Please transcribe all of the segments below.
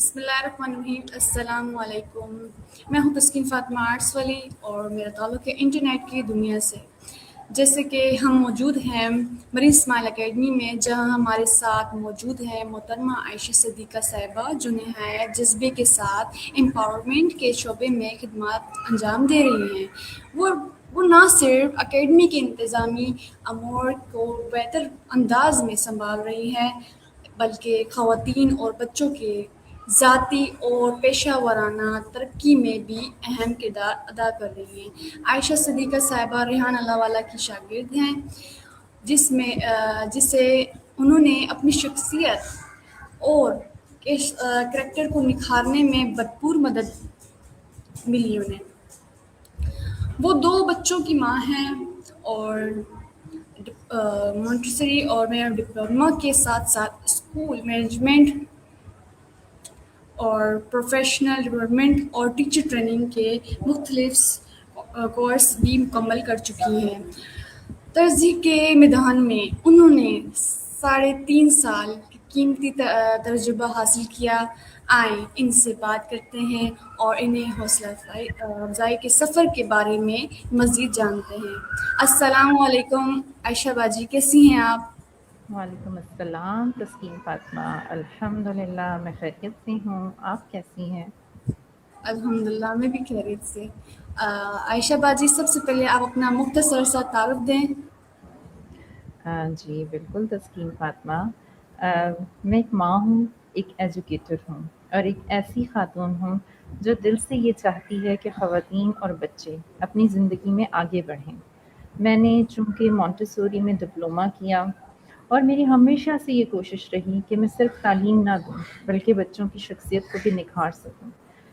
بسم اللہ الرحمن الرحیم. السلام علیکم. میں ہوں تسکین فاطمہ آرٹس والی اور میرا تعلق ہے انٹرنیٹ کی دنیا سے. جیسے کہ ہم موجود ہیں مریم اسماعیل اکیڈمی میں، جہاں ہمارے ساتھ موجود ہے محترمہ عائشہ صدیقہ صاحبہ، جو نہایت جذبے کے ساتھ امپاورمنٹ کے شعبے میں خدمات انجام دے رہی ہیں. وہ نہ صرف اکیڈمی کے انتظامی امور کو بہتر انداز میں سنبھال رہی ہے، بلکہ خواتین اور بچوں کے ذاتی اور پیشہ ورانہ ترقی میں بھی اہم کردار ادا کر رہی ہیں. عائشہ صدیقہ صاحبہ ریحان اللہ والا کی شاگرد ہیں، جسے انہوں نے اپنی شخصیت اور کریکٹر کو نکھارنے میں بھرپور مدد ملی. وہ 2 بچوں کی ماں ہیں اور مونٹیسری اور میں ڈپلومہ کے ساتھ ساتھ اسکول مینجمنٹ اور پروفیشنل ڈیولپمنٹ اور ٹیچر ٹریننگ کے مختلف کورس بھی مکمل کر چکی ہیں. ترجیح کے میدان میں انہوں نے 3.5 سال کی قیمتی تجربہ حاصل کیا. آئیں ان سے بات کرتے ہیں اور انہیں حوصلہ افزائی کے سفر کے بارے میں مزید جانتے ہیں. السلام علیکم عائشہ باجی، کیسی ہیں آپ؟ وعلیکم السلام تسکین فاطمہ. الحمدللہ میں خیریت سے ہوں. آپ کیسی ہیں؟ الحمدللہ میں بھی خیریت سے. عائشہ باجی، سب سے پہلے آپ اپنا مختصر سا تعارف دیں. جی بالکل تسکین فاطمہ. میں ایک ماں ہوں، ایک ایجوکیٹر ہوں اور ایک ایسی خاتون ہوں جو دل سے یہ چاہتی ہے کہ خواتین اور بچے اپنی زندگی میں آگے بڑھیں. میں نے چونکہ مونٹیسوری میں ڈپلومہ کیا اور میری ہمیشہ سے یہ کوشش رہی کہ میں صرف تعلیم نہ دوں بلکہ بچوں کی شخصیت کو بھی نکھار سکوں.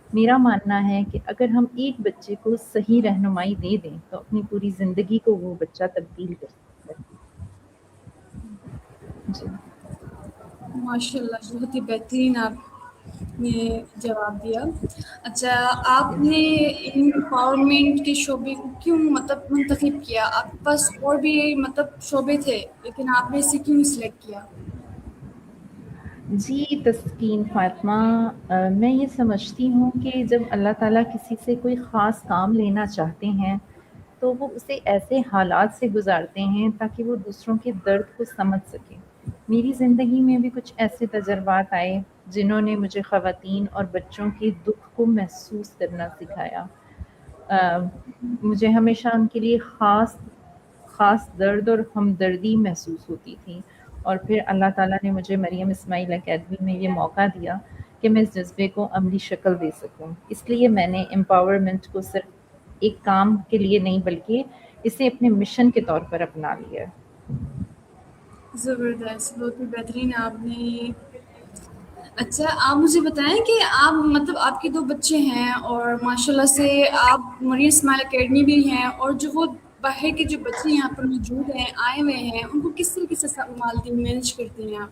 میرا ماننا ہے کہ اگر ہم ایک بچے کو صحیح رہنمائی دے دیں تو اپنی پوری زندگی کو وہ بچہ تبدیل کر سکتا ہے. جی ماشاء اللہ، بہت ہی بہترین آپ نے جواب دیا. اچھا، آپ نے امپاورمنٹ کے شعبے کو کیوں منتخب کیا؟ آپ کے پاس اور بھی شعبے تھے، لیکن آپ نے اسے کیوں سلیکٹ کیا؟ جی تسکین فاطمہ، میں یہ سمجھتی ہوں کہ جب اللہ تعالیٰ کسی سے کوئی خاص کام لینا چاہتے ہیں تو وہ اسے ایسے حالات سے گزارتے ہیں تاکہ وہ دوسروں کے درد کو سمجھ سکے. میری زندگی میں بھی کچھ ایسے تجربات آئے جنہوں نے مجھے خواتین اور بچوں کے دکھ کو محسوس کرنا سکھایا. مجھے ہمیشہ ان کے لیے خاص درد اور ہمدردی محسوس ہوتی تھی، اور پھر اللہ تعالیٰ نے مجھے مریم اسماعیل اکیڈمی میں یہ موقع دیا کہ میں اس جذبے کو عملی شکل دے سکوں. اس لیے میں نے امپاورمنٹ کو صرف ایک کام کے لیے نہیں بلکہ اسے اپنے مشن کے طور پر اپنا لیا. زبردست، بہت ہی بہترین آپ نے. اچھا، آپ مجھے بتائیں کہ آپ آپ کے 2 بچے ہیں اور ماشاءاللہ سے آپ مریم اسماعیل اکیڈمی بھی ہیں، اور جو وہ باہر کے جو بچے یہاں پر موجود ہیں، آئے ہوئے ہیں، ان کو کس طریقے سے سنبھالتی مینج کرتی ہیں آپ؟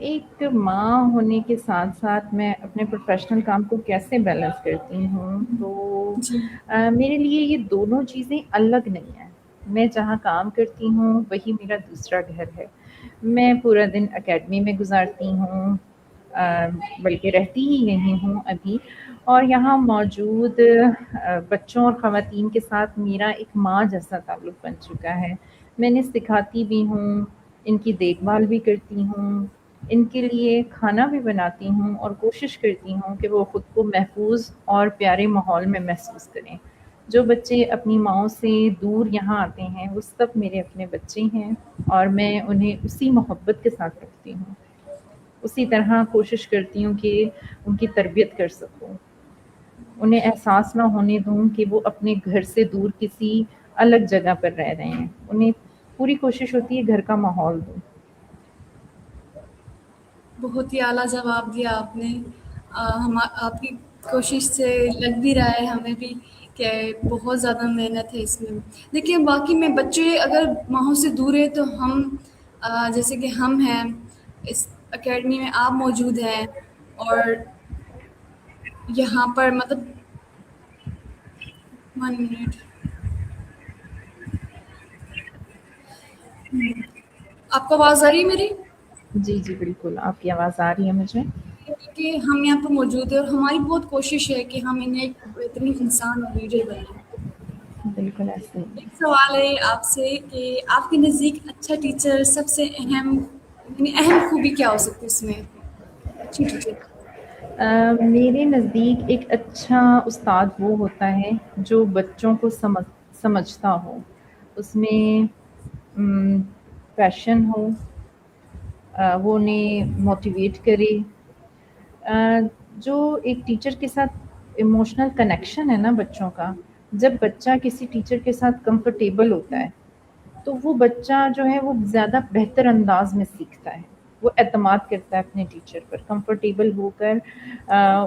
ایک ماں ہونے کے ساتھ ساتھ میں اپنے پروفیشنل کام کو کیسے بیلنس کرتی ہوں تو جی. میرے لیے یہ دونوں چیزیں الگ نہیں ہیں. میں جہاں کام کرتی ہوں وہی میرا دوسرا گھر ہے. میں پورا دن اکیڈمی میں گزارتی ہوں، بلکہ رہتی ہی یہیں ہوں ابھی، اور یہاں موجود بچوں اور خواتین کے ساتھ میرا ایک ماں جیسا تعلق بن چکا ہے. میں نے سکھاتی بھی ہوں، ان کی دیکھ بھال بھی کرتی ہوں، ان کے لیے کھانا بھی بناتی ہوں اور کوشش کرتی ہوں کہ وہ خود کو محفوظ اور پیارے ماحول میں محسوس کریں. جو بچے اپنی ماؤں سے دور یہاں آتے ہیں وہ سب میرے اپنے بچے ہیں، اور میں انہیں اسی محبت کے ساتھ رکھتی ہوں، اسی طرح کوشش کرتی ہوں کہ ان کی تربیت کر سکوں. انہیں احساس نہ ہونے دوں کہ وہ اپنے گھر سے دور کسی الگ جگہ پر رہ رہے ہیں. انہیں پوری کوشش ہوتی ہے گھر کا ماحول دوں. بہت ہی اعلیٰ جواب دیا آپ نے. آپ کی کوشش سے لگ بھی رہا ہے ہمیں بھی کہ بہت زیادہ محنت ہے اس میں. دیکھیے، باقی میں بچے اگر ماحول سے دور ہے تو ہم جیسے کہ ہم ہیں اس اکیڈمی میں، آپ موجود ہیں، اور یہاں پر 1 منٹ. آپ کو آواز آ رہی ہے میری؟ جی جی بالکل، آپ کی آواز آ رہی ہے مجھے. کہ ہم یہاں پہ موجود ہیں اور ہماری بہت کوشش ہے کہ ہم انہیں ایک بہترین انسان اور لیڈر بنائیں. بالکل ایسے ہی. ایک سوال ہے آپ سے کہ آپ کے نزدیک اچھا ٹیچر سب سے اہم یعنی اہم خوبی کیا ہو سکتی ہے اس میں اچھی ٹیچر. میرے نزدیک ایک اچھا استاد وہ ہوتا ہے جو بچوں کو سمجھتا ہو، اس میں پیشن ہو، وہ انہیں موٹیویٹ کرے. جو ایک ٹیچر کے ساتھ ایموشنل کنیکشن ہے نا بچوں کا، جب بچہ کسی ٹیچر کے ساتھ کمفرٹیبل ہوتا ہے تو وہ بچہ جو ہے وہ زیادہ بہتر انداز میں سیکھتا ہے، وہ اعتماد کرتا ہے اپنے ٹیچر پر، کمفرٹیبل ہو کر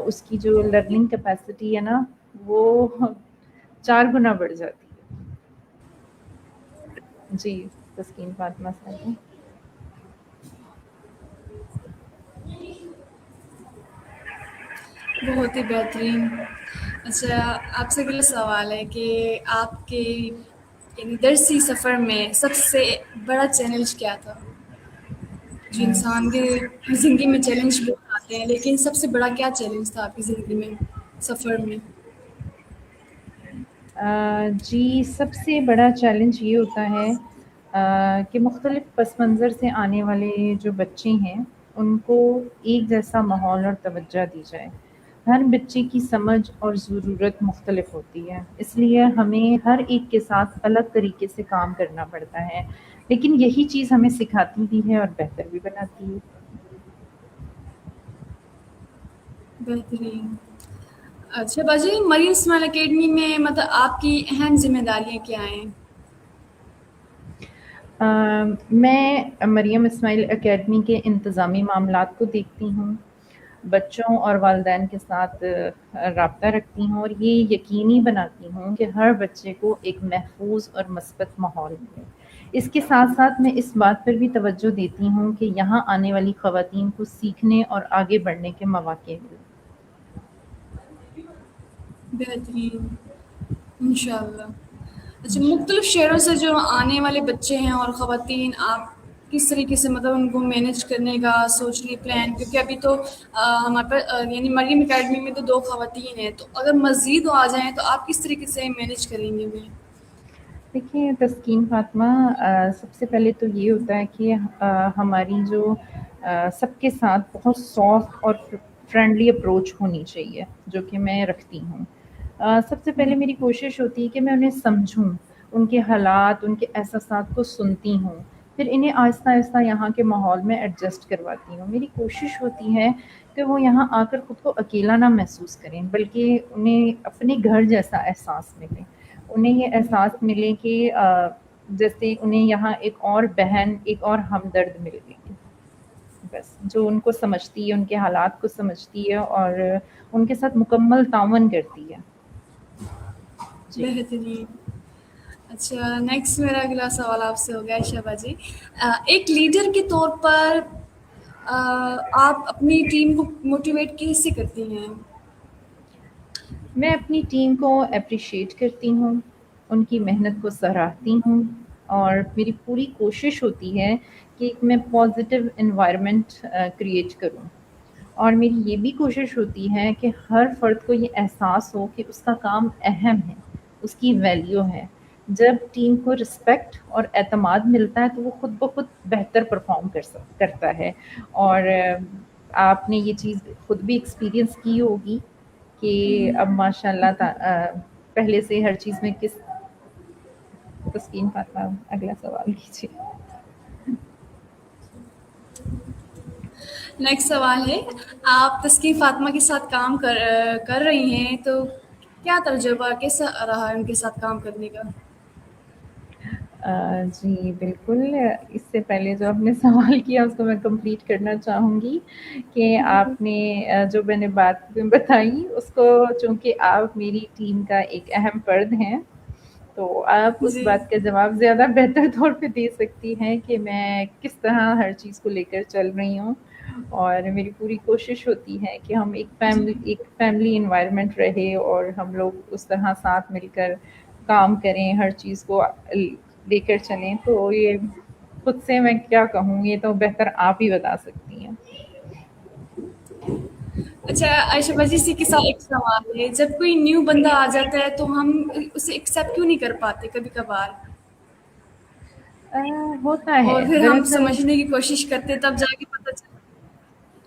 اس کی جو لرننگ کیپیسٹی ہے نا وہ 4 گنا بڑھ جاتی ہے. جی تسکین فاطمہ صاحب. بہت ہی بہترین. اچھا آپ سے اگلا سوال ہے کہ آپ کے یعنی درسی سفر میں سب سے بڑا چیلنج کیا تھا؟ جو انسان کے زندگی میں چیلنج بہت آتے ہیں لیکن سب سے بڑا کیا چیلنج تھا آپ کی زندگی میں سفر میں؟ جی سب سے بڑا چیلنج یہ ہوتا ہے کہ مختلف پس منظر سے آنے والے جو بچے ہیں ان کو ایک جیسا ماحول اور توجہ دی جائے. ہر بچے کی سمجھ اور ضرورت مختلف ہوتی ہے، اس لیے ہمیں ہر ایک کے ساتھ الگ طریقے سے کام کرنا پڑتا ہے، لیکن یہی چیز ہمیں سکھاتی بھی ہے اور بہتر بھی بناتی ہے. بہترین. اچھا باجی مریم اسماعیل اکیڈمی میں مطلب آپ کی اہم ذمہ داریاں کیا ہیں؟ میں مریم اسماعیل اکیڈمی کے انتظامی معاملات کو دیکھتی ہوں، بچوں اور والدین کے ساتھ رابطہ رکھتی ہوں اور یہ یقینی بناتی ہوں کہ ہر بچے کو ایک محفوظ اور مثبت ماحول ملے. اس کے ساتھ ساتھ میں اس بات پر بھی توجہ دیتی ہوں کہ یہاں آنے والی خواتین کو سیکھنے اور آگے بڑھنے کے مواقع ملیں. بہترین انشاء اللہ. اچھا مختلف شہروں سے جو آنے والے بچے ہیں اور خواتین، آپ کس طریقے سے مطلب ان کو مینیج کرنے کا سوچ رہی پلان؟ کیونکہ ابھی تو ہمارے پاس یعنی مریم اکیڈمی میں تو 2 خواتین ہیں، تو اگر مزید آ جائیں تو آپ کس طریقے سے مینیج کریں گے انہیں؟ دیکھیے تسکین فاطمہ، سب سے پہلے تو یہ ہوتا ہے کہ ہماری جو سب کے ساتھ بہت سافٹ اور فرینڈلی اپروچ ہونی چاہیے جو کہ میں رکھتی ہوں. سب سے پہلے میری کوشش ہوتی ہے کہ میں انہیں سمجھوں، ان کے حالات، ان کے احساسات کو سنتی ہوں، پھر انہیں آہستہ آہستہ یہاں کے ماحول میں ایڈجسٹ کرواتی ہوں. میری کوشش ہوتی ہے کہ وہ یہاں آ کر خود کو اکیلا نہ محسوس کریں، بلکہ انہیں اپنے گھر جیسا احساس ملے. انہیں یہ احساس ملے کہ جیسے انہیں یہاں ایک اور بہن، ایک اور ہمدرد مل گئی، بس جو ان کو سمجھتی ہے، ان کے حالات کو سمجھتی ہے اور ان کے ساتھ مکمل تعاون کرتی ہے. جی. بہترین. اچھا نیکسٹ میرا اگلا سوال آپ سے ہو گیا شبا جی. ایک لیڈر کے طور پر آپ اپنی ٹیم کو موٹیویٹ کیسے کرتی ہیں؟ میں اپنی ٹیم کو اپریشیٹ کرتی ہوں، ان کی محنت کو سراہتی ہوں اور میری پوری کوشش ہوتی ہے کہ میں پازیٹیو انوائرمنٹ کریٹ کروں. اور میری یہ بھی کوشش ہوتی ہے کہ ہر فرد کو یہ احساس ہو کہ اس کا کام اہم ہے، اس کی ویلیو ہے. جب ٹیم کو رسپیکٹ اور اعتماد ملتا ہے تو وہ خود بخود بہتر پرفارم کرتا ہے. اور آپ نے یہ چیز خود بھی ایکسپیرئنس کی ہوگی کہ اب ماشاء اللہ پہلے سے ہر چیز میں کس. تسکین فاطمہ اگلا سوال کیجیے. نیکسٹ سوال ہے، آپ تسکین فاطمہ کے ساتھ کام کر رہی ہیں تو کیا تجربہ کیسا رہا ہے ان کے ساتھ کام کرنے کا؟ جی بالکل، اس سے پہلے جو آپ نے سوال کیا اس کو میں کمپلیٹ کرنا چاہوں گی کہ آپ نے جو میں نے بات بتائی اس کو، چونکہ آپ میری ٹیم کا ایک اہم فرد ہیں تو آپ اس جی بات کا جواب زیادہ بہتر طور پہ دے سکتی ہیں کہ میں کس طرح ہر چیز کو لے کر چل رہی ہوں. اور میری پوری کوشش ہوتی ہے کہ ہم ایک فیملی انوائرمنٹ رہے اور ہم لوگ اس طرح ساتھ مل کر کام کریں، ہر چیز کو لے کر چلیں. تو یہ خود سے میں کیا کہوں، یہ تو بہتر آپ ہی بتا سکتی ہیں۔ اچھا عائشہ باجی سے کے ساتھ ایک سوال ہے، جب کوئی نیو بندہ آ جاتا ہے تو ہم اسے ایکسیپٹ کیوں نہیں کر پاتے کبھی کبھار، ہوتا ہے اور پھر ہم دراصل۔ سمجھنے کی کوشش کرتے تب جا کے پتہ چلتا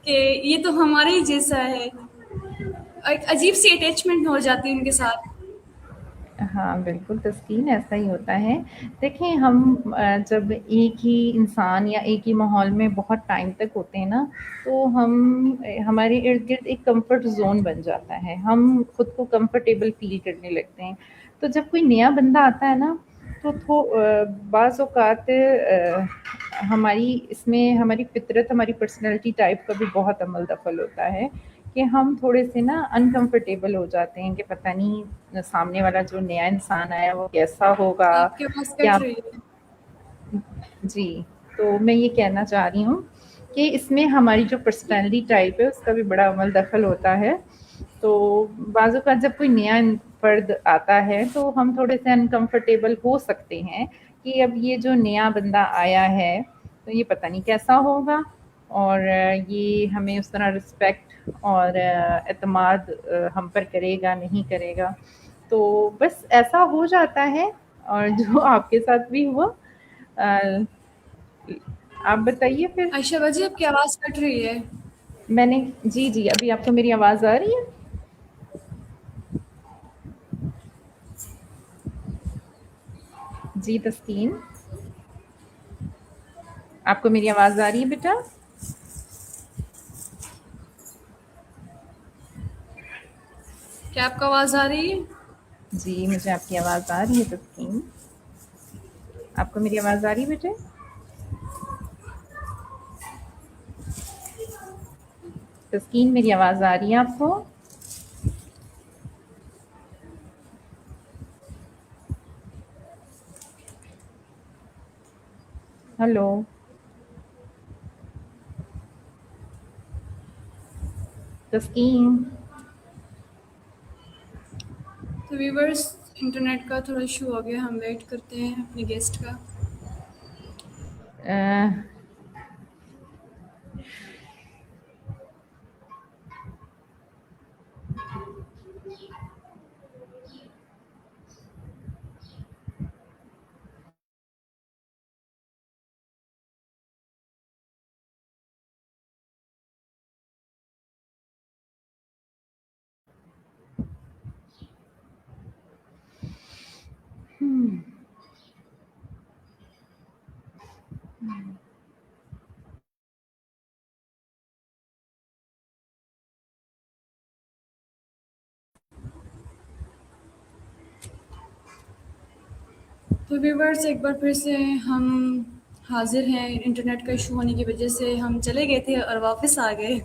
کہ یہ تو ہمارے ہی جیسا ہے، ایک عجیب سی اٹیچمنٹ ہو جاتی ہے ان کے ساتھ۔ ہاں بالکل تسکین، ایسا ہی ہوتا ہے۔ دیکھیں ہم جب ایک ہی انسان یا ایک ہی ماحول میں بہت ٹائم تک ہوتے ہیں نا، تو ہمارے ارد گرد ایک کمفرٹ زون بن جاتا ہے، ہم خود کو کمفرٹیبل فیل کرنے لگتے ہیں۔ تو جب کوئی نیا بندہ آتا ہے نا، تو بعض اوقات ہماری اس میں ہماری فطرت، ہماری پرسنالٹی ٹائپ کا بھی بہت عمل دخل ہوتا ہے کہ ہم تھوڑے سے نا انکمفرٹیبل ہو جاتے ہیں کہ پتہ نہیں سامنے والا جو نیا انسان آیا وہ کیسا ہوگا، آپ کے پاس کیا۔ کٹ رہی ہے۔ جی، تو میں یہ کہنا چاہ رہی ہوں کہ اس میں ہماری جو پرسنالٹی ٹائپ ہے اس کا بھی بڑا عمل دخل ہوتا ہے۔ تو بعض اوقات جب کوئی نیا فرد آتا ہے تو ہم تھوڑے سے انکمفرٹیبل ہو سکتے ہیں کہ اب یہ جو نیا بندہ آیا ہے تو یہ پتہ نہیں کیسا ہوگا، اور یہ ہمیں اس طرح رسپیکٹ اور اعتماد ہم پر کرے گا نہیں کرے گا۔ تو بس ایسا ہو جاتا ہے، اور جو آپ کے ساتھ بھی ہوا۔ آپ بتائیے پھر۔ عائشہ باجی آپ کی آواز کٹ رہی ہے۔ میں نے جی ابھی آپ کو میری آواز آ رہی ہے؟ جی تسکین، آپ کو میری آواز آ رہی ہے بیٹا؟ کیا آپ کو آواز آ رہی ہے؟ جی مجھے آپ کی آواز آ رہی ہے تسکین، آپ کو میری آواز آ رہی ہے بیٹے؟ تسکین میری آواز آ رہی ہے آپ کو؟ ہلو تسکین۔ تو ویورس انٹرنیٹ کا تھوڑا ایشو ہو گیا، ہم ویٹ کرتے ہیں اپنے گیسٹ کا۔ تو ویورس ایک بار پھر سے ہم حاضر ہیں، انٹرنیٹ کا ایشو ہونے کی وجہ سے ہم چلے گئے تھے اور واپس آ گئے۔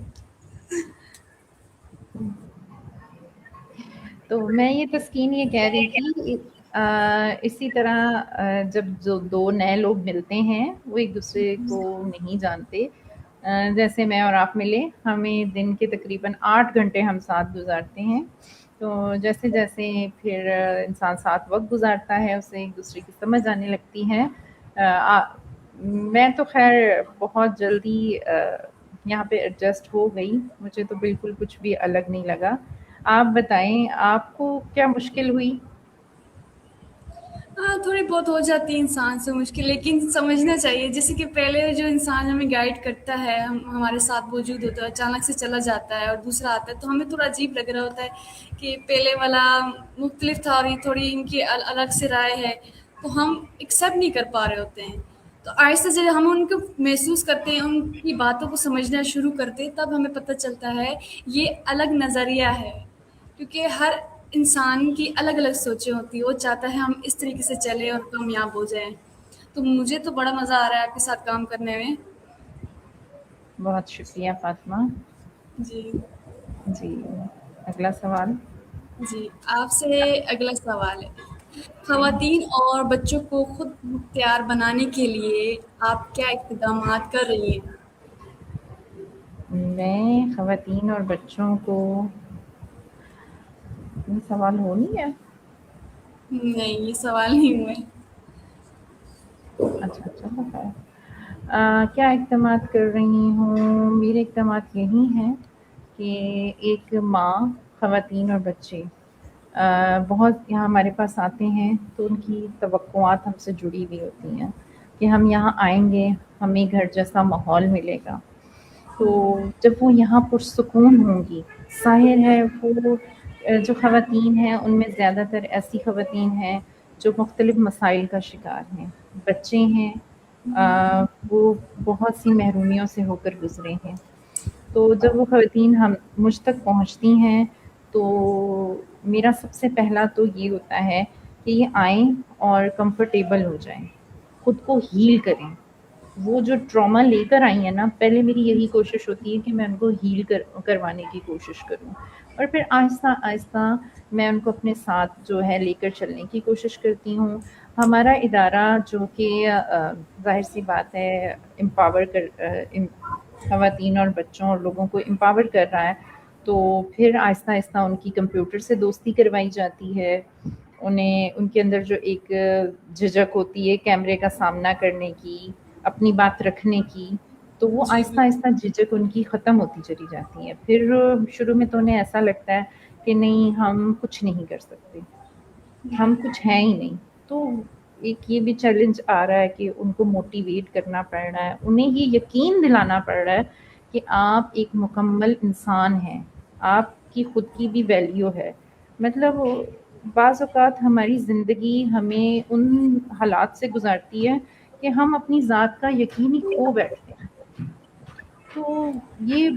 تو میں یہ تسکین یہ کہہ رہی تھی، اسی طرح جب جو دو نئے لوگ ملتے ہیں وہ ایک دوسرے کو نہیں جانتے، جیسے میں اور آپ ملے، ہمیں دن کے تقریباً 8 گھنٹے ہم ساتھ گزارتے ہیں۔ تو جیسے جیسے پھر انسان ساتھ وقت گزارتا ہے اسے ایک دوسرے کی سمجھ آنے لگتی ہے۔ میں تو خیر بہت جلدی یہاں پہ ایڈجسٹ ہو گئی، مجھے تو بالکل کچھ بھی الگ نہیں لگا۔ آپ بتائیں آپ کو کیا مشکل ہوئی؟ ہاں تھوڑی بہت ہو جاتی ہے انسان سے مشکل، لیکن سمجھنا چاہیے جیسے کہ پہلے جو انسان ہمیں گائیڈ کرتا ہے، ہمارے ساتھ موجود ہوتا ہے، اچانک سے چلا جاتا ہے اور دوسرا آتا ہے تو ہمیں تھوڑا عجیب لگ رہا ہوتا ہے کہ پہلے والا مختلف تھا اور یہ تھوڑی ان کی الگ سے رائے ہے، تو ہم ایکسیپٹ نہیں کر پا رہے ہوتے ہیں۔ تو آہستہ جب ہم ان کو محسوس کرتے ہیں، ان کی باتوں کو سمجھنا شروع کرتے ہیں، تب ہمیں پتہ چلتا ہے یہ الگ نظریہ ہے، کیونکہ ہر انسان کی الگ الگ سوچیں ہوتی ہیں، وہ چاہتا ہے ہم اس طریقے سے چلیں اور کامیاب ہو جائیں۔ تو مجھے تو بڑا مزہ آ رہا ہے آپ کے ساتھ کام کرنے میں۔ بہت شکریہ فاطمہ۔ جی جی اگلا سوال۔ جی آپ سے اگلا سوال ہے، خواتین اور بچوں کو خود مختار بنانے کے لیے آپ کیا اقدامات کر رہی ہیں؟ میں خواتین اور بچوں کو، یہ سوال ہو نہیں ہے؟ نہیں یہ سوال نہیں ہوئے۔ اچھا بتائیں۔ کیا اقدامات کر رہی ہوں؟ میرے اقدامات یہی ہیں کہ ایک ماں، خواتین اور بچے بہت یہاں ہمارے پاس آتے ہیں تو ان کی توقعات ہم سے جڑی ہوئی ہوتی ہیں کہ ہم یہاں آئیں گے، ہمیں گھر جیسا ماحول ملے گا. تو جب وہ یہاں پرسکون ہوں گی، ظاہر ہے وہ جو خواتین ہیں ان میں زیادہ تر ایسی خواتین ہیں جو مختلف مسائل کا شکار ہیں. بچے ہیں وہ بہت سی محرومیوں سے ہو کر گزرے ہیں. تو جب وہ خواتین مجھ تک پہنچتی ہیں تو میرا سب سے پہلا تو یہ ہوتا ہے کہ یہ آئیں اور کمفرٹیبل ہو جائیں، خود کو ہیل کریں. وہ جو ٹراما لے کر آئی ہیں نا، پہلے میری یہی کوشش ہوتی ہے کہ میں ان کو ہیل کروانے کی کوشش کروں، اور پھر آہستہ آہستہ میں ان کو اپنے ساتھ جو ہے لے کر چلنے کی کوشش کرتی ہوں. ہمارا ادارہ جو کہ ظاہر سی بات ہے خواتین اور بچوں اور لوگوں کو امپاور کر رہا ہے، تو پھر آہستہ آہستہ ان کی کمپیوٹر سے دوستی کروائی جاتی ہے. انہیں ان کے اندر جو ایک جھجک ہوتی ہے کیمرے کا سامنا کرنے کی، اپنی بات رکھنے کی، تو وہ جی آہستہ آہستہ جھجک ان کی ختم ہوتی چلی جاتی ہے. پھر شروع میں تو انہیں ایسا لگتا ہے کہ نہیں ہم کچھ نہیں کر سکتے، ہم کچھ ہیں ہی نہیں. تو ایک یہ بھی چیلنج آ رہا ہے کہ ان کو موٹیویٹ کرنا پڑ رہا ہے، انہیں یہ یقین دلانا پڑ رہا ہے کہ آپ ایک مکمل انسان ہیں، آپ کی خود کی بھی ویلیو ہے. مطلب بعض اوقات ہماری زندگی ہمیں ان حالات سے گزارتی ہے کہ ہم اپنی ذات کا یقین ہی کھو بیٹھتے ہیں. تو یہ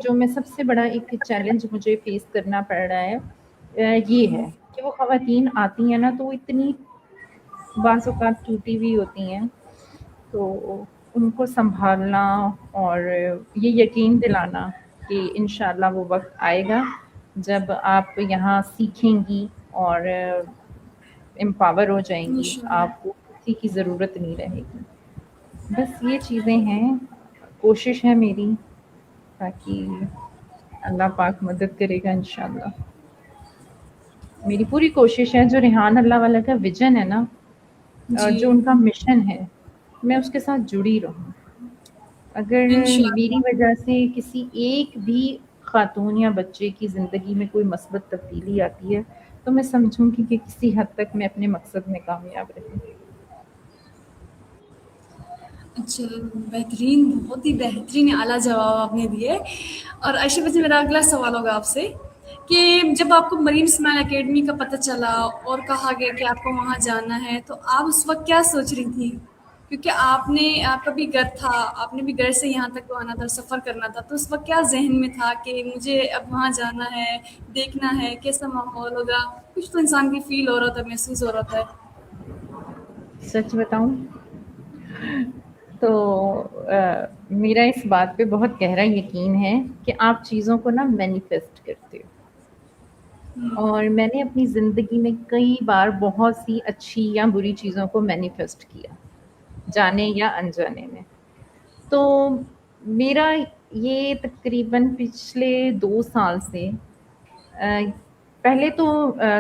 جو میں سب سے بڑا ایک چیلنج مجھے فیس کرنا پڑ رہا ہے یہ ہے کہ وہ خواتین آتی ہیں نا تو وہ اتنی بعض اوقات ٹوٹی ہوئی ہوتی ہیں، تو ان کو سنبھالنا اور یہ یقین دلانا کہ انشاءاللہ وہ وقت آئے گا جب آپ یہاں سیکھیں گی اور امپاور ہو جائیں گی، انشاءاللہ. آپ کو کسی کی ضرورت نہیں رہے گی. بس یہ چیزیں ہیں، کوشش ہے میری، تاکہ اللہ پاک مدد کرے گا انشاءاللہ. میری پوری کوشش ہے جو ریحان اللہ والا کا ویژن ہے نا، جو جی ان کا مشن ہے، میں اس کے ساتھ جڑی رہوں. اگر میری انشاءاللہ. وجہ سے کسی ایک بھی خاتون یا بچے کی زندگی میں کوئی مثبت تبدیلی آتی ہے تو میں سمجھوں گی کہ کسی حد تک میں اپنے مقصد میں کامیاب رہی. اچھا، بہترین، بہت ہی بہترین اعلیٰ جواب آپ نے دیے. اور عائشہ بچے میرا اگلا سوال ہوگا آپ سے کہ جب آپ کو مریم اسماعیل اکیڈمی کا پتہ چلا اور کہا گیا کہ آپ کو وہاں جانا ہے تو آپ اس وقت کیا سوچ رہی تھی؟ کیونکہ آپ کا بھی گھر تھا، آپ نے بھی گھر سے یہاں تک تو آنا تھا، سفر کرنا تھا، تو اس وقت کیا ذہن میں تھا کہ مجھے اب وہاں جانا ہے، دیکھنا ہے کیسا ماحول ہوگا؟ کچھ تو انسان کی فیل ہو رہا تھا، محسوس ہو رہا تھا. سچ بتاؤں تو میرا اس بات پہ بہت گہرا یقین ہے کہ آپ چیزوں کو نا مینیفیسٹ کرتے ہو. اور میں نے اپنی زندگی میں کئی بار بہت سی اچھی یا بری چیزوں کو مینیفیسٹ کیا، جانے یا انجانے میں. تو میرا یہ تقریباً پچھلے 2 سال سے پہلے تو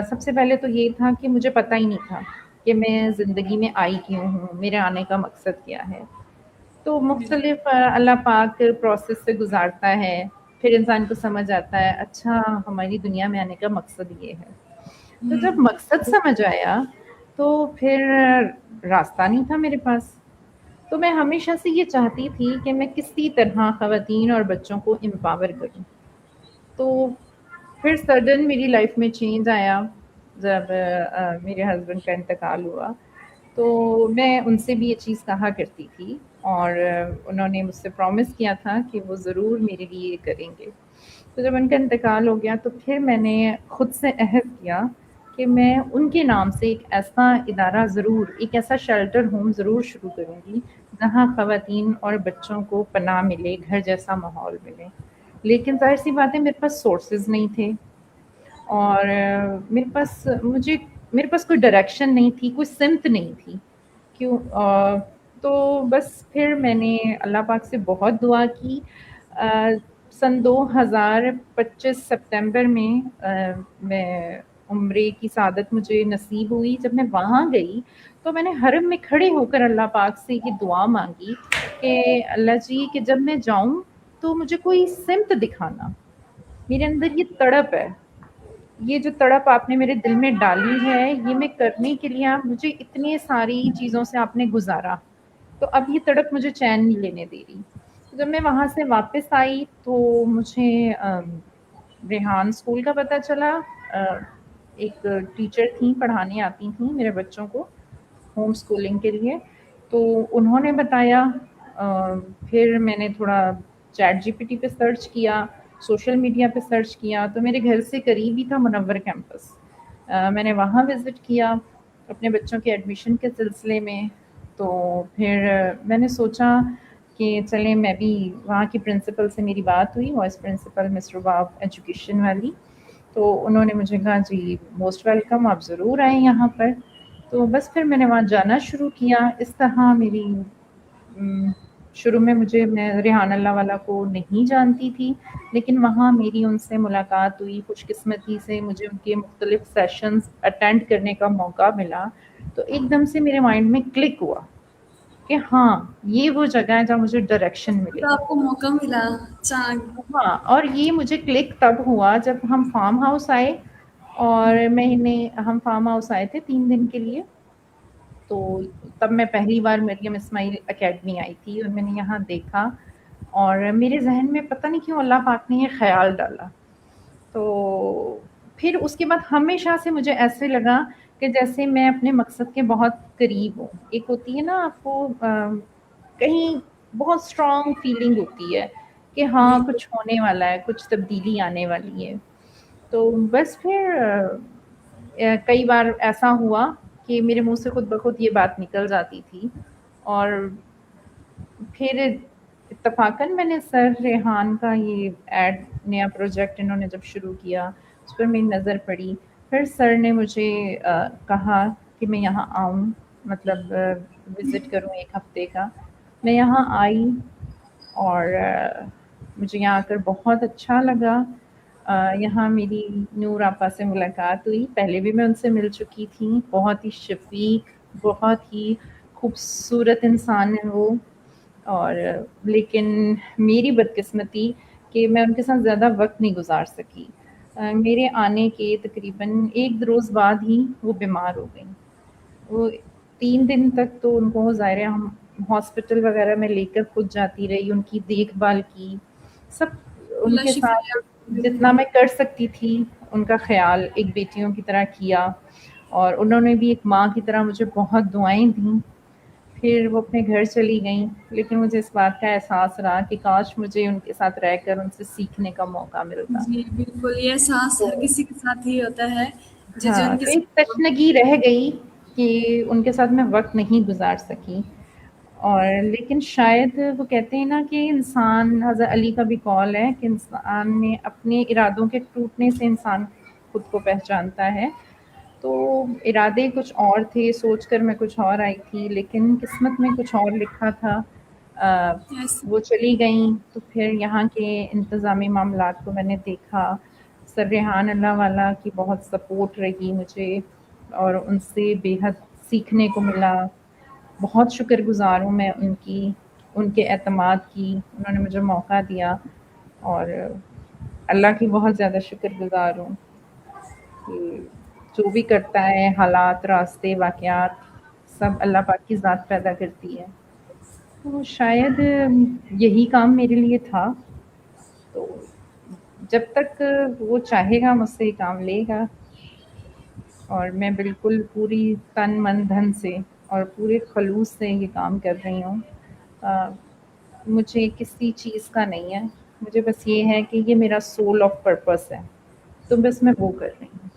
سب سے پہلے تو یہ تھا کہ مجھے پتہ ہی نہیں تھا کہ میں زندگی میں آئی کیوں ہوں، میرے آنے کا مقصد کیا ہے. تو مختلف اللہ پاک پروسیس سے گزارتا ہے، پھر انسان کو سمجھ آتا ہے اچھا ہماری دنیا میں آنے کا مقصد یہ ہے. تو جب مقصد سمجھ آیا تو پھر راستہ نہیں تھا میرے پاس. تو میں ہمیشہ سے یہ چاہتی تھی کہ میں کسی طرح خواتین اور بچوں کو امپاور کروں. تو پھر سڈن میری لائف میں چینج آیا جب میرے ہسبینڈ کا انتقال ہوا. تو میں ان سے بھی یہ چیز کہا کرتی تھی اور انہوں نے مجھ سے پرومس کیا تھا کہ وہ ضرور میرے لیے یہ کریں گے. تو جب ان کا انتقال ہو گیا تو پھر میں نے خود سے عہد کیا کہ میں ان کے نام سے ایک ایسا ادارہ ضرور، ایک ایسا شیلٹر ہوم ضرور شروع کروں گی جہاں خواتین اور بچوں کو پناہ ملے، گھر جیسا ماحول ملے. لیکن ظاہر سی بات ہے میرے پاس سورسز نہیں تھے اور میرے پاس کوئی ڈائریکشن نہیں تھی، کوئی سمت نہیں تھی. کیوں تو بس پھر میں نے اللہ پاک سے بہت دعا کی. سن 2025 سپتمبر میں میں عمرے کی سعادت مجھے نصیب ہوئی، جب میں وہاں گئی تو میں نے حرم میں کھڑے ہو کر اللہ پاک سے یہ دعا مانگی کہ اللہ جی کہ جب میں جاؤں تو مجھے کوئی سمت دکھانا، میرے اندر یہ تڑپ ہے، یہ جو تڑپ آپ نے میرے دل میں ڈالی ہے یہ میں کرنے کے لیے، آپ مجھے اتنی ساری چیزوں سے آپ نے گزارا، تو اب یہ تڑپ مجھے چین نہیں لینے دے رہی۔ جب میں وہاں سے واپس آئی تو مجھے ریحان اسکول کا پتہ چلا، ایک ٹیچر تھیں پڑھانے آتی تھیں میرے بچوں کو ہوم اسکولنگ کے لیے، تو انہوں نے بتایا، پھر میں نے تھوڑا چیٹ جی پی ٹی پہ سرچ کیا، سوشل میڈیا پہ سرچ کیا، تو میرے گھر سے قریب ہی تھا منور کیمپس، میں نے وہاں وزٹ کیا اپنے بچوں کے ایڈمیشن کے سلسلے میں۔ تو پھر میں نے سوچا کہ چلیں میں بھی، وہاں کی پرنسپل سے میری بات ہوئی، وائس پرنسپل مس رباب ایجوکیشن والی، تو انہوں نے مجھے کہا جی موسٹ ویلکم، آپ ضرور آئیں یہاں پر۔ تو بس پھر میں نے وہاں جانا شروع کیا، اس طرح میری شروع میں میں ریحان اللہ والا کو نہیں جانتی تھی، لیکن وہاں میری ان سے ملاقات ہوئی، خوش قسمتی سے مجھے ان کے مختلف سیشنز اٹینڈ کرنے کا موقع ملا، تو ایک دم سے میرے مائنڈ میں کلک ہوا کہ ہاں یہ وہ جگہ ہے جہاں مجھے ڈائریکشن ملے تو گی۔ آپ کو موقع ملا چاند؟ ہاں، اور یہ مجھے کلک تب ہوا جب ہم فارم ہاؤس آئے، اور ہم فارم ہاؤس آئے تھے 3 دن کے لیے، تو تب میں پہلی بار مریم اسماعیل اکیڈمی آئی تھی اور میں نے یہاں دیکھا، اور میرے ذہن میں پتہ نہیں کیوں اللہ پاک نے یہ خیال ڈالا، تو پھر اس کے بعد ہمیشہ سے مجھے ایسے لگا کہ جیسے میں اپنے مقصد کے بہت قریب ہوں۔ ایک ہوتی ہے نا آپ کو کہیں بہت اسٹرانگ فیلنگ ہوتی ہے کہ ہاں بالکل کچھ ہونے والا ہے، کچھ تبدیلی آنے والی ہے۔ تو بس پھر کئی بار ایسا ہوا کہ میرے منہ سے خود بخود یہ بات نکل جاتی تھی، اور پھر اتفاقاً میں نے سر ریحان کا یہ ایڈ نیا پروجیکٹ انہوں نے جب شروع کیا اس پر میری نظر پڑی، پھر سر نے مجھے کہا کہ میں یہاں آؤں، مطلب وزٹ کروں 1 ہفتے کا۔ میں یہاں آئی اور مجھے یہاں آ کر بہت اچھا لگا۔ یہاں میری نور آپا سے ملاقات ہوئی، پہلے بھی میں ان سے مل چکی تھی، بہت ہی شفیق، بہت ہی خوبصورت انسان ہیں وہ، اور لیکن میری بدقسمتی کہ میں ان کے ساتھ زیادہ وقت نہیں گزار سکی۔ میرے آنے کے تقریباً 1 روز بعد ہی وہ بیمار ہو گئیں۔ وہ 3 دن تک تو ان کو ظاہر ہے ہم ہاسپٹل وغیرہ میں لے کر خود جاتی رہی، ان کی دیکھ بھال کی، سب ان اللہ کے شفا ساتھ علیہ۔ جتنا میں کر سکتی تھی ان کا خیال ایک بیٹیوں کی طرح کیا، اور انہوں نے بھی ایک ماں کی طرح مجھے بہت دعائیں دیں۔ پھر وہ اپنے گھر چلی گئیں، لیکن مجھے اس بات کا احساس رہا کہ کاش مجھے ان کے ساتھ رہ کر ان سے سیکھنے کا موقع ملتا۔ جی بالکل، یہ احساس تو ہر کسی کے ساتھ ہی ہوتا ہے جو ہاں، ان کے تو ایک ساتھ۔ تشنگی رہ گئی کہ ان کے ساتھ میں وقت نہیں گزار سکی، اور لیکن شاید وہ کہتے ہیں نا کہ انسان، حضرت علی کا بھی قول ہے کہ انسان نے اپنے ارادوں کے ٹوٹنے سے انسان خود کو پہچانتا ہے، تو ارادے کچھ اور تھے، سوچ کر میں کچھ اور آئی تھی، لیکن قسمت میں کچھ اور لکھا تھا۔ ایسے وہ چلی گئیں تو پھر یہاں کے انتظامی معاملات کو میں نے دیکھا، سر ریحان اللہ والا کی بہت سپورٹ رہی مجھے، اور ان سے بے حد سیکھنے کو ملا۔ بہت شکر گزار ہوں میں ان کے اعتماد کی، انہوں نے مجھے موقع دیا، اور اللہ کی بہت زیادہ شکر گزار ہوں کہ جو بھی کرتا ہے، حالات، راستے، واقعات، سب اللہ پاک کی ذات پیدا کرتی ہے۔ تو شاید یہی کام میرے لیے تھا، تو جب تک وہ چاہے گا مجھ سے یہ کام لے گا، اور میں بالکل پوری تن من دھن سے اور پورے خلوص سے یہ کام کر رہی ہوں۔ مجھے کسی چیز کا نہیں ہے، مجھے بس یہ ہے کہ یہ میرا سول آف پرپس ہے، تو بس میں وہ کر رہی ہوں۔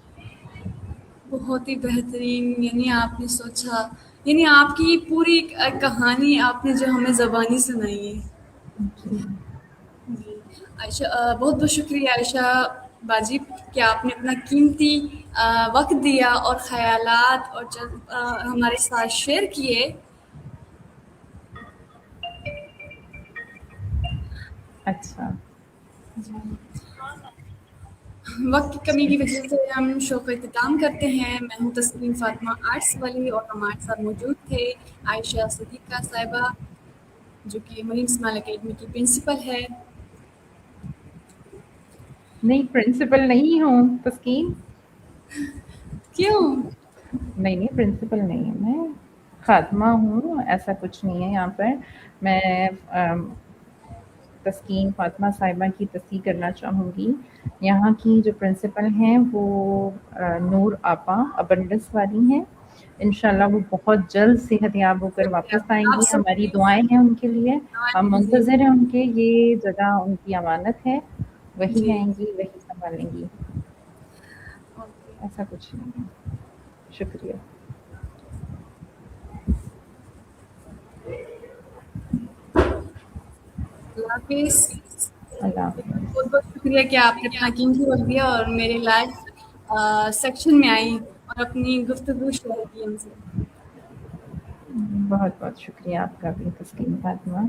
بہت ہی بہترین، یعنی آپ نے سوچا، یعنی آپ کی پوری کہانی آپ نے جو ہمیں زبانی سنائی ہے۔ جی، جی عائشہ، بہت بہت شکریہ عائشہ باجی کہ آپ نے اپنا قیمتی وقت دیا اور خیالات اور ہمارے ساتھ شیئر کیے۔ اچھا، جی وقت کی کمی کی وجہ سے ہم شو کا اختتام کرتے ہیں. میں ہوں تسکین فاطمہ آرٹس والی اور ہمارے ساتھ موجود تھے عائشہ صدیقہ صاحبہ جو کہ مرین اسماعیل اکیڈمی کی پرنسپل ہے. نہیں پرنسپل نہیں ہوں تسکین. کیوں؟ نہیں پرنسپل نہیں ہے، میں خاتمہ ہوں، ایسا کچھ نہیں ہے یہاں پر. میں تسکین فاطمہ صاحبہ کی تصحیح کرنا چاہوں گی. یہاں کی جو پرنسپل ہیں وہ نور آپا ابنڈس والی ہیں. انشاءاللہ وہ بہت جلد صحت یاب ہو کر واپس آئیں آپ گی. سب ہماری پلیز دعائیں ہیں ان کے لیے، ہم جی منتظر ہیں ان کے. یہ جگہ ان کی امانت ہے، وہی جی آئیں گی وہی سنبھالیں گی. اوکے. ایسا کچھ نہیں ہے. شکریہ. اللہ حافظ. اللہ حافظ. بہت بہت شکریہ کہ آپ نے اپنا قیمتی وقت دیا اور میرے لائف سیکشن میں آئی اور اپنی گفتگو شیئر کی ہم سے. بہت بہت شکریہ آپ کا بھی تسکین فاطمہ.